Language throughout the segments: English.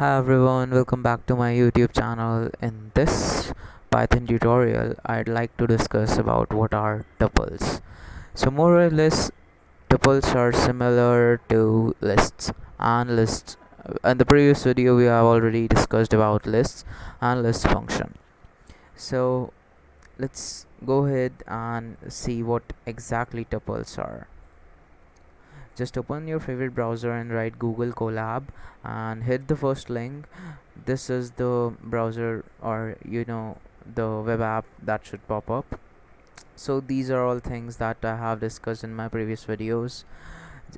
Hi everyone, welcome back to my YouTube channel. In this Python tutorial, I'd like to discuss about what are tuples. So more or less, tuples are similar to lists and lists. In the previous video, we have already discussed about lists and list function. So let's go ahead and see what exactly tuples are. Just open your favorite browser and write Google Colab and hit the first link. This is the browser, or the web app that should pop up. So these are all things that I have discussed in my previous videos.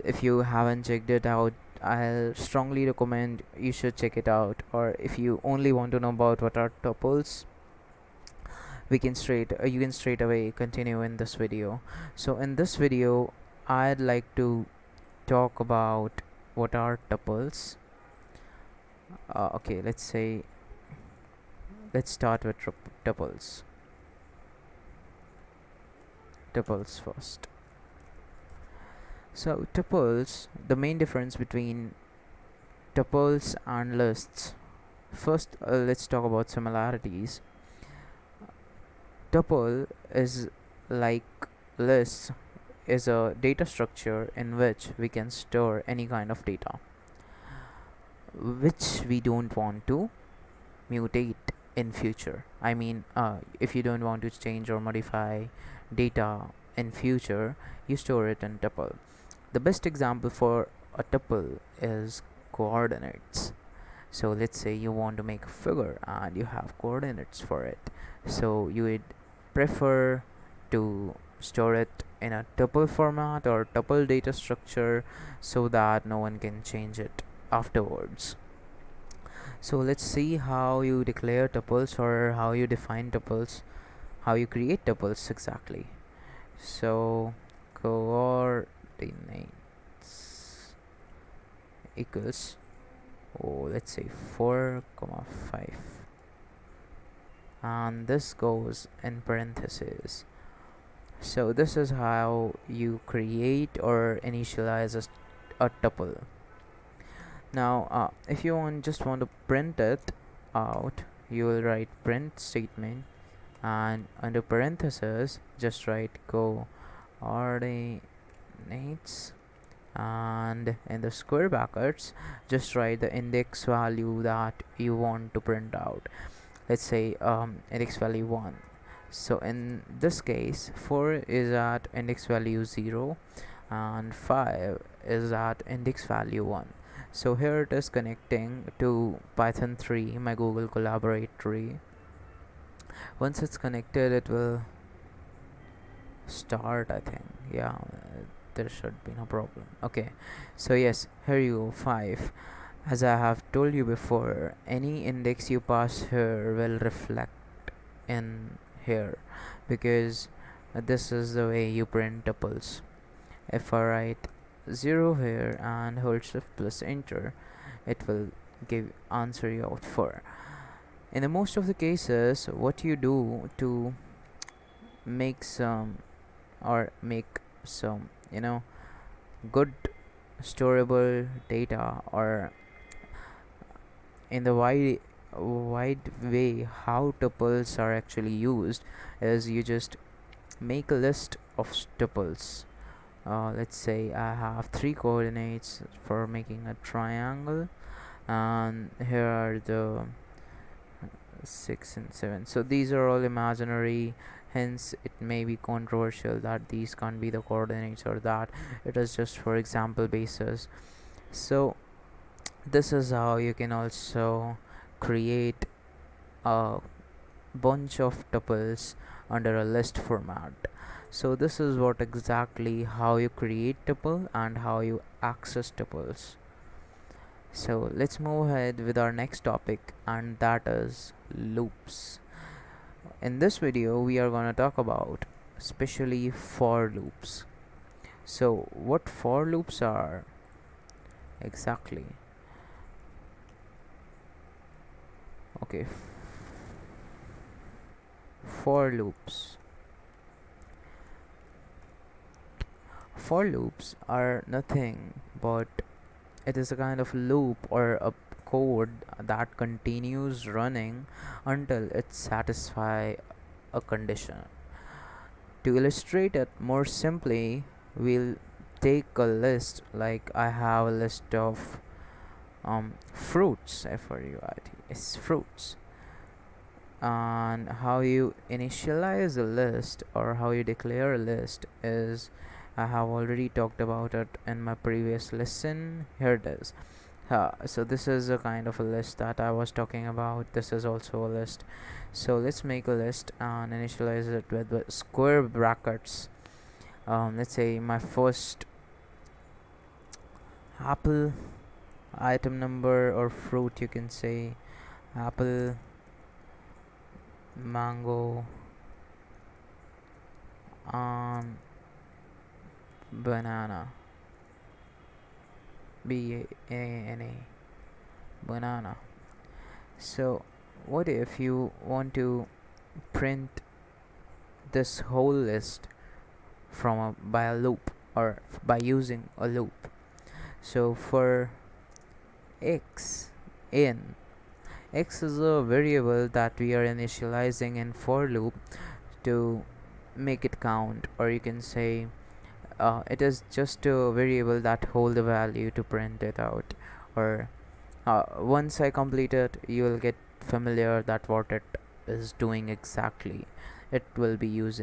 If you haven't checked it out, I'll strongly recommend you should check it out. Or if you only want to know about what are tuples, you can straight away continue in this video. So in this video, I'd like to talk about what are tuples. Okay, let's start with tuples. Tuples first. So tuples, the main difference between tuples and lists. First, let's talk about similarities. Tuple is like lists is a data structure in which we can store any kind of data which we don't want to mutate in future. I mean, if you don't want to change or modify data in future, you store it in tuple. The best example for a tuple is coordinates. So let's say you want to make a figure and you have coordinates for it, so you would prefer to store it in a tuple format or tuple data structure so that no one can change it afterwards. So let's see how you declare tuples, or how you define tuples, how you create tuples exactly. So coordinates equals, let's say 4,5, and this goes in parentheses. So this is how you create or initialize a tuple. Now if you just want to print it out, you will write print statement, and under parentheses just write coordinates, and in the square brackets just write the index value that you want to print out. Let's say index value 1. So in this case, 4 is at index value 0 and 5 is at index value 1. So here it is connecting to Python 3, my Google Collaborate tree. Once it's connected, it will start, I think. Yeah, there should be no problem. Okay, so yes, here you go, 5. As I have told you before, any index you pass here will reflect in here, because this is the way you print tuples. If I write 0 here and hold shift plus enter, it will answer you out 4. In the most of the cases, what you do to make some good storable data, or in the wide way how tuples are actually used, is you just make a list of tuples. Let's say I have 3 coordinates for making a triangle, and here are the 6 and 7. So these are all imaginary, hence it may be controversial that these can't be the coordinates, or that it is just for example basis. So this is how you can also create a bunch of tuples under a list format. So this is what exactly how you create tuple and how you access tuples. So let's move ahead with our next topic, and that is loops. In this video we are going to talk about especially for loops. So what for loops are exactly? Okay, for loops. For loops are nothing but it is a kind of loop or a code that continues running until it satisfies a condition. To illustrate it more simply, we'll take a list. Like I have a list of fruits. Fruit is fruits. And how you initialize a list or how you declare a list is, I have already talked about it in my previous lesson. Here it is. So this is a kind of a list that I was talking about. This is also a list. So let's make a list and initialize it with square brackets. Let's say my first apple, item number or fruit, you can say apple, mango, and banana, BANA, banana. So what if you want to print this whole list by a loop, or by using a loop? So for x in x is a variable that we are initializing in for loop to make it count, or you can say it is just a variable that hold the value to print it out. Or once I complete it, you will get familiar that what it is doing exactly. It will be used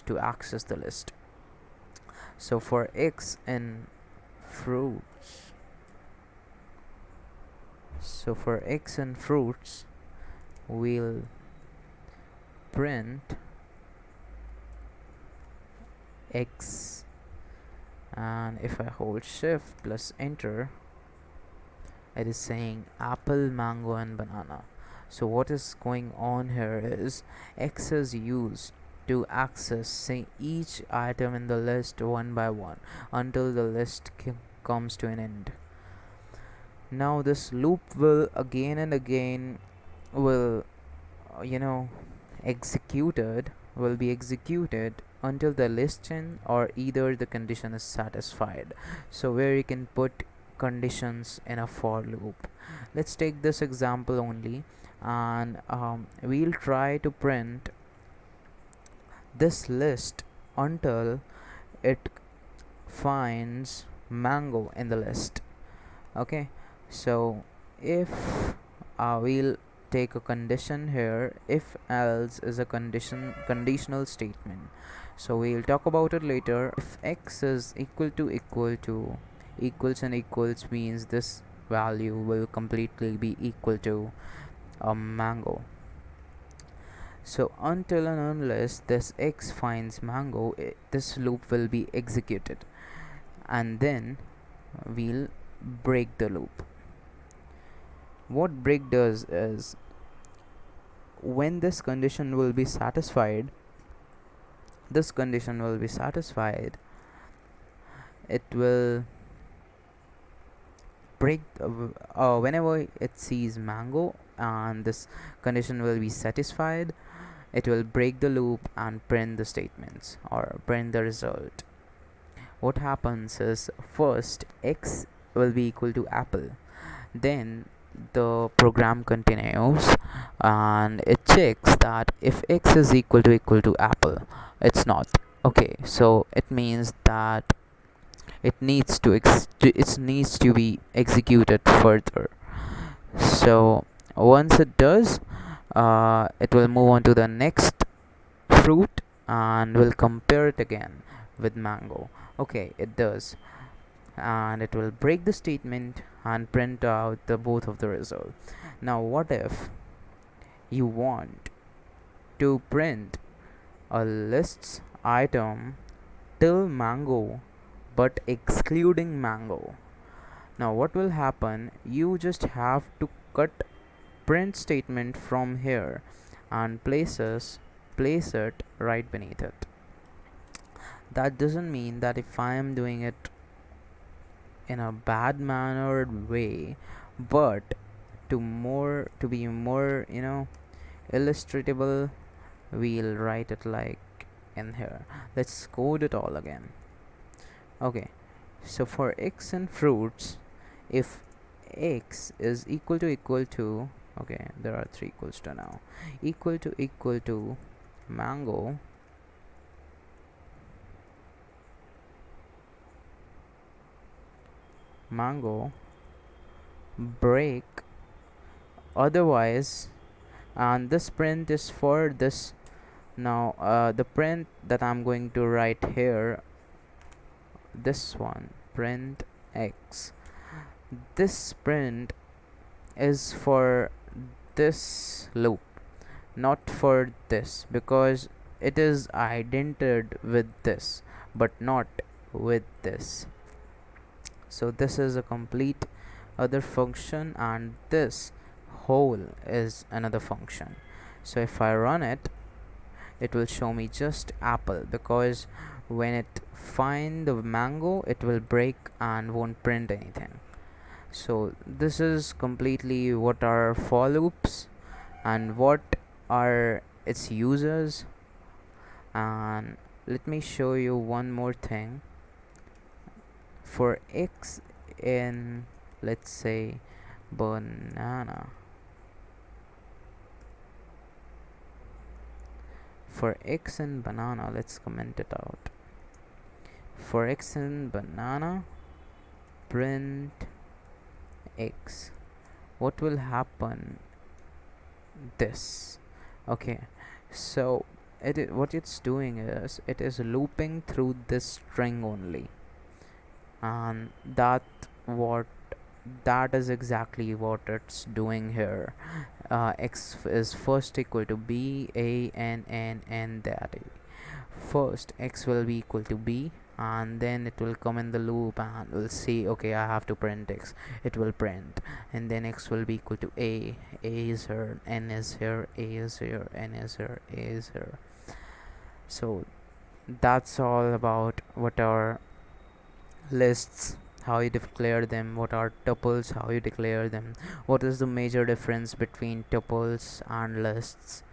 to access the list. So for x in fruits, we'll print x, and if I hold shift plus enter, it is saying apple, mango, and banana. So what is going on here is x is used to access each item in the list one by one until the list comes to an end. Now this loop will again and again will be executed until the listing or either the condition is satisfied. So where you can put conditions in a for loop. Let's take this example only, and we'll try to print this list until it finds mango in the list. Okay, so if we'll take a condition here, if else is a conditional statement, so we'll talk about it later. If x is equal to equals and equals means this value will completely be equal to a mango. So until and unless this x finds mango, this loop will be executed, and then we'll break the loop. What break does is, when this condition will be satisfied, it will break whenever it sees mango and this condition will be satisfied, it will break the loop and print the statements or print the result. What happens is, first x will be equal to apple, then the program continues and it checks that if x is equal to apple, it's not. Okay, so it means that it needs to be executed further. So once it does, it will move on to the next fruit and will compare it again with mango. Okay, it does, and it will break the statement and print out the both of the result. Now what if you want to print a lists item till mango but excluding mango? Now what will happen, you just have to cut print statement from here and place it right beneath it. That doesn't mean that if I am doing it in a bad mannered way, but to be more illustratable, we'll write it like in here. Let's code it all again. Okay, so for x and fruits, if x is equal to, okay, there are three equals to now, equal to mango mango break otherwise. And this print is for this. Now the print that I'm going to write here, this one, print x, this print is for this loop, not for this, because it is indented with this but not with this. So this is a complete other function, and this whole is another function. So if I run it, it will show me just apple, because when it find the mango, it will break and won't print anything. So this is completely what are for loops and what are its users. And let me show you one more thing. For x in, let's say, banana, for x in banana, let's comment it out. For x in banana, print x, what will happen? This. Okay, so what it's doing is it is looping through this string only, and what that is exactly what it's doing here. X is first equal to b, a, n, that a. First x will be equal to b, and then it will come in the loop and will see, okay, I have to print x. It will print, and then x will be equal to a is here, n is here, a is here, n is here, a is here. So that's all about what are lists, how you declare them, what are tuples, how you declare them, what is the major difference between tuples and lists.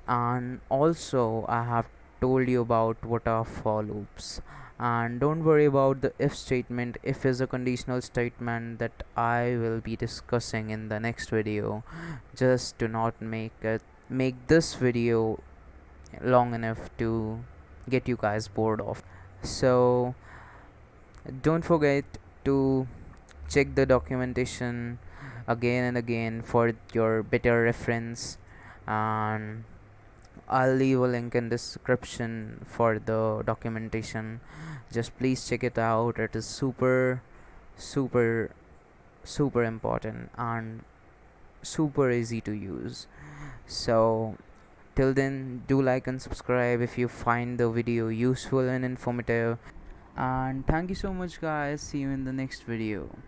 And also I have told you about what are for loops. And don't worry about the if statement. If is a conditional statement that I will be discussing in the next video, just to not make this video long enough to get you guys bored of. So don't forget to check the documentation again and again for your better reference, and I'll leave a link in description for the documentation. Just please check it out. It is super super super important and super easy to use. So till then, do like and subscribe if you find the video useful and informative. And thank you so much, guys. See you in the next video.